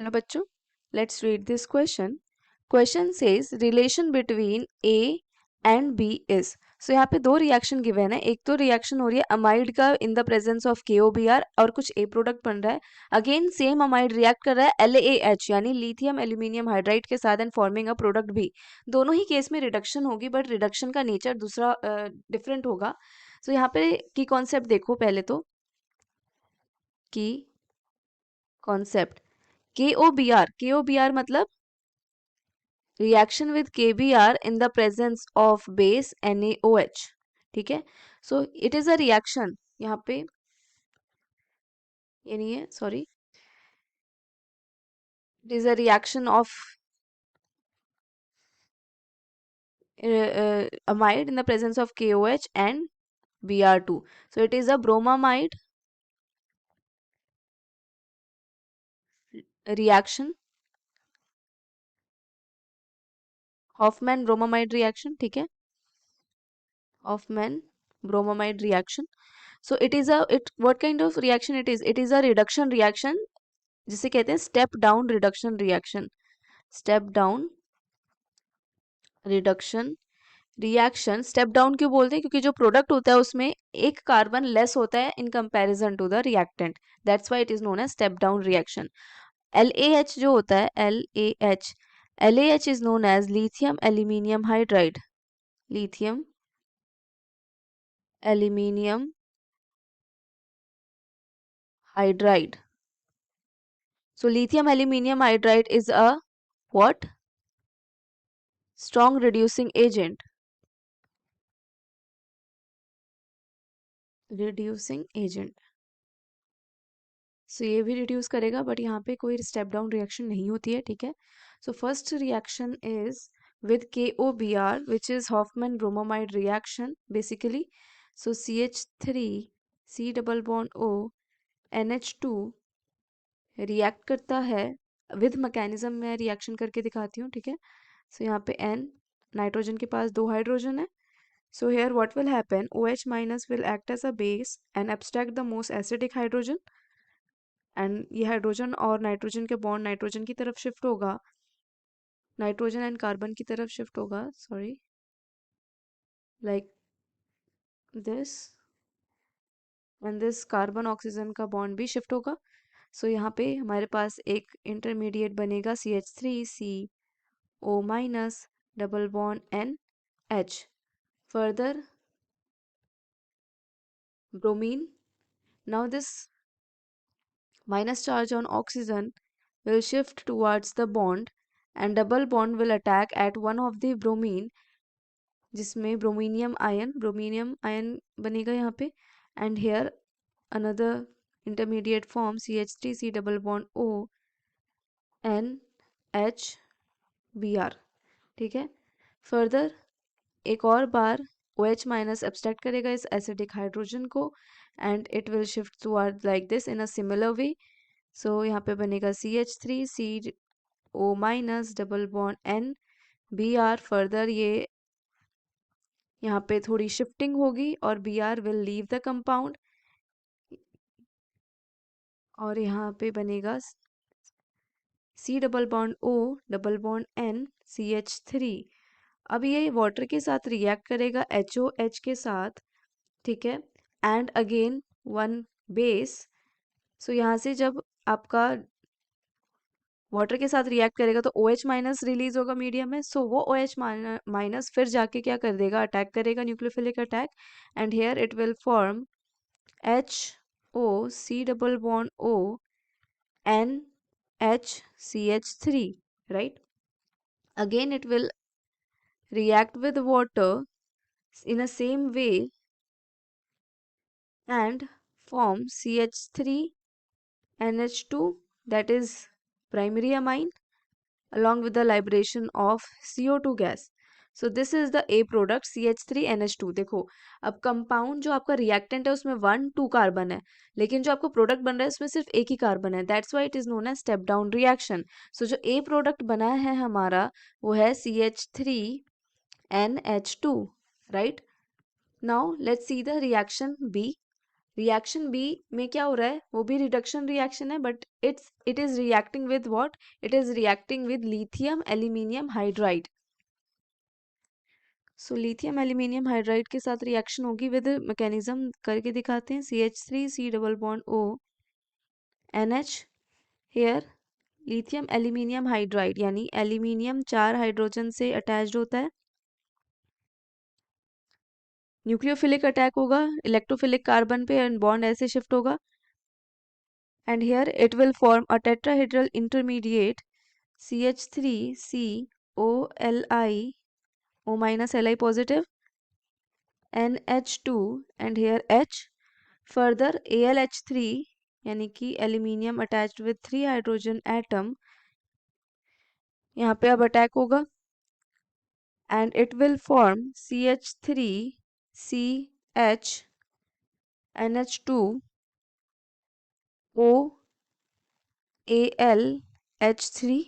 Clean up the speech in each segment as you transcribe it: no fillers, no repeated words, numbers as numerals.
Hello बच्चों, let's read this question. Question says relation between A and B is. So यहाँ पे दो reaction given है. एक तो रिएक्शन हो रही है अमाइड का in the presence of KOBr और कुछ ए प्रोडक्ट बन रहा है. अगेन सेम अमाइड रिएक्ट कर रहा है LaH यानी लिथियम एल्यूमिनियम हाइड्राइड के साथ एंड फॉर्मिंग अ प्रोडक्ट भी. दोनों ही केस में रिडक्शन होगी बट रिडक्शन का नेचर दूसरा डिफरेंट होगा. सो यहाँ पे की कॉन्सेप्ट देखो पहले तो. की कॉन्सेप्ट KOBr मतलब reaction with KBr in the presence of base NaOH. ठीक है. So it is a reaction. यहाँ पे ये नहीं है, sorry. It is a reaction of amide in the presence of KOH and Br2. So it is a bromamide reaction. Hoffman bromamide reaction. ठीक है. Hoffman bromamide reaction. So it is a what kind of reaction it is? It is a reduction reaction जिसे कहते हैं step down reduction reaction. Step down reduction reaction. Step down क्यों बोलते हैं? क्योंकि जो प्रोडक्ट होता है उसमें एक कार्बन लेस होता है in comparison to the reactant. That's why it is known as step down reaction. LaH जो होता है LaH is known as lithium aluminium hydride. Lithium aluminium hydride. So lithium aluminium hydride is a what? Strong reducing agent. Reducing agent. So ये भी reduce करेगा but यहाँ पे कोई step down reaction नहीं होती है. ठीक है. So first reaction is with KOBr which is Hoffman bromamide reaction basically. So CH3 C double bond O NH2 react करता है विद मैकेनिज्म. मैं रिएक्शन करके दिखाती हूँ. ठीक है. सो यहाँ पे N नाइट्रोजन के पास दो हाइड्रोजन है. So here what will happen? OH minus will act as a base and abstract the most acidic hydrogen. And ये हाइड्रोजन और नाइट्रोजन के बॉन्ड नाइट्रोजन की तरफ शिफ्ट होगा. नाइट्रोजन एंड कार्बन की तरफ शिफ्ट होगा. Sorry, like this. And this carbon oxygen का बॉन्ड भी शिफ्ट होगा. सो यहाँ पे हमारे पास एक इंटरमीडिएट बनेगा CH3CO minus double bond NH. Further bromine. Now this minus charge on oxygen will shift towards the bond and double bond will attack at one of the bromine जिसमें ब्रोमीनियम ion बनेगा यहाँ पे. And here another intermediate form CH3C double bond O NH Br. ठीक है. Further एक और बार OH minus abstract करेगा इस एसिडिक हाइड्रोजन को and it will shift toward like this in a similar way. So यहाँ पे बनेगा CH3CO minus double bond NBr. Further ये यहाँ पे थोड़ी शिफ्टिंग होगी और Br will leave the compound और यहाँ पे बनेगा C double bond O double bond N CH3. अब ये वाटर के साथ रिएक्ट करेगा HOH के साथ. ठीक है. And again one base. So यहाँ से जब आपका वाटर के साथ रिएक्ट करेगा तो OH माइनस रिलीज होगा मीडियम में. सो वो OH माइनस फिर जाके क्या कर देगा? अटैक करेगा, nucleophilic attack. And here it will form HO C double bond O NHCH3, right? Again it will react with water in the same way and form CH3 NH2, that is primary amine, along with the liberation of CO2 gas. So this is the A product CH3NH2. देखो अब compound जो आपका reactant है उसमें 1-2 carbon है लेकिन जो आपको प्रोडक्ट बन रहा है उसमें सिर्फ एक ही कार्बन है. That's why it is known as step down reaction. So जो ए प्रोडक्ट बना है हमारा वो है CH3NH2, right. Now let's see the reaction B. Reaction B में क्या हो रहा है, वो भी रिडक्शन रिएक्शन है, but it is reacting with what, it is reacting with lithium aluminium hydride. So lithium aluminium hydride के साथ रिएक्शन होगी विद मैकेनिज्म करके दिखाते हैं। CH3 C double bond O NH, here lithium aluminium hydride यानी aluminium 4 hydrogen से attached होता है, न्यूक्लियोफिलिक अटैक होगा, इलेक्ट्रोफिलिक कार्बन पे एंड बॉन्ड ऐसे शिफ्ट होगा, and here it will form a tetrahedral intermediate CH3COLI O minus Li positive NH2 and here H, further AlH3 यानी कि aluminium attached with 3 hydrogen atom यहाँ पे अब attack होगा, and it will form CH3 CH NH2 O AlH3,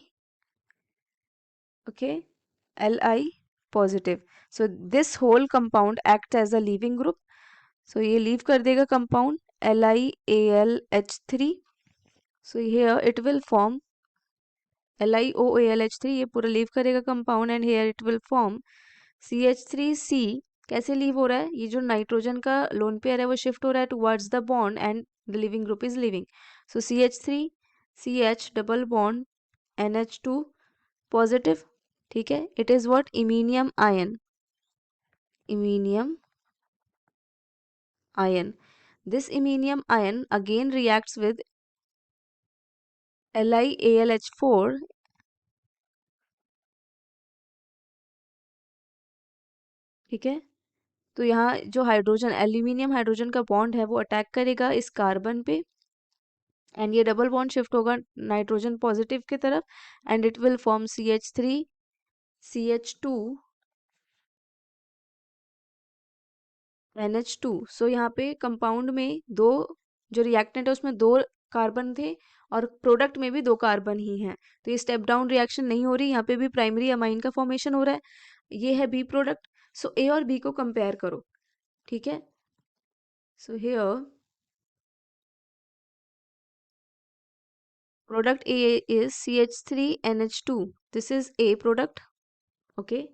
okay, Li positive. So this whole compound acts as a leaving group. So ये leave कर देगा compound LiAlH3. So here it will form LiOAlH3, ये पूरा leave करेगा compound, and here it will form CH3C. कैसे leave हो रहा है, ये जो नाइट्रोजन का लोन पेयर है वो शिफ्ट हो रहा है towards the bond and the leaving group is living. So CH3 CH double bond NH2 positive, ठीक है, it is what, iminium ion, iminium ion. This iminium ion again reacts with LiAlH4, ठीक है। तो यहाँ जो हाइड्रोजन एल्यूमिनियम हाइड्रोजन का bond है वो अटैक करेगा इस कार्बन पे, एंड ये डबल बॉन्ड शिफ्ट होगा नाइट्रोजन पॉजिटिव की तरफ, and it will form CH3 CH2 NH2। सो यहाँ पे कंपाउंड में दो, जो रिएक्टेंट है उसमें दो कार्बन थे और प्रोडक्ट में भी दो कार्बन ही हैं, तो ये स्टेप डाउन रिएक्शन नहीं हो रही, यहाँ पे भी प्राइमरी अमाइन का फॉर्मेशन हो रहा है, ये है बी प्रोडक्ट। सो ए और बी को कंपेयर करो, ठीक है। So here product A is CH3NH2, this is A product, okay,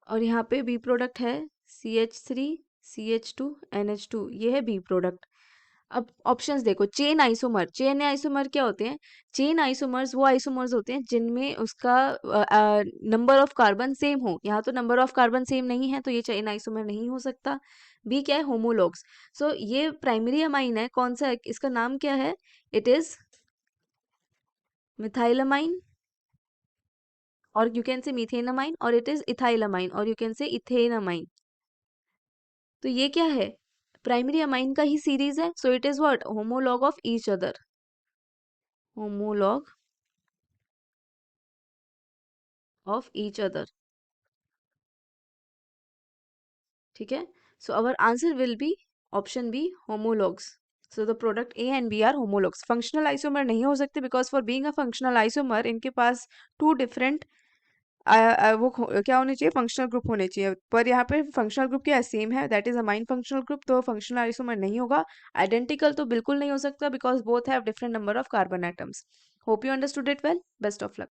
और यहाँ पे B प्रोडक्ट है CH3CH2NH2, ये है B प्रोडक्ट। अब ऑप्शंस देखो, चेन आइसोमर, चेन आइसोमर क्या होते हैं, चेन आइसोमर्स वो आइसोमर्स होते हैं जिनमें उसका नंबर ऑफ कार्बन सेम हो, यहाँ तो नंबर ऑफ कार्बन सेम नहीं है तो ये चेन आइसोमर नहीं हो सकता। बी क्या है, होमोलॉग्स। सो ये प्राइमरी अमाइन है, कौन सा है, इसका नाम क्या है, इट इज मिथाइलमाइन, और यू कैन से मीथेनमाइन, और इट इज इथाइलमाइन, और यू कैन से इथेनमाइन। तो ये क्या है, प्राइमरी अमाइन का ही सीरीज है, so it is what, homolog of each other, homolog of each other, ठीक है। So our answer will be option B, homologs. So the product A and B are homologs. Functional isomer नहीं हो सकते because for being a functional isomer इनके पास to different क्या होने चाहिए, फंक्शनल ग्रुप होने चाहिए, पर यहाँ पे फंक्शनल ग्रुप क्या है, सेम है, that is amine functional group, तो फंक्शनल आइसोमर नहीं होगा। आइडेंटिकल तो बिल्कुल नहीं हो सकता because both have different number of carbon atoms. Hope you understood it well, best of luck.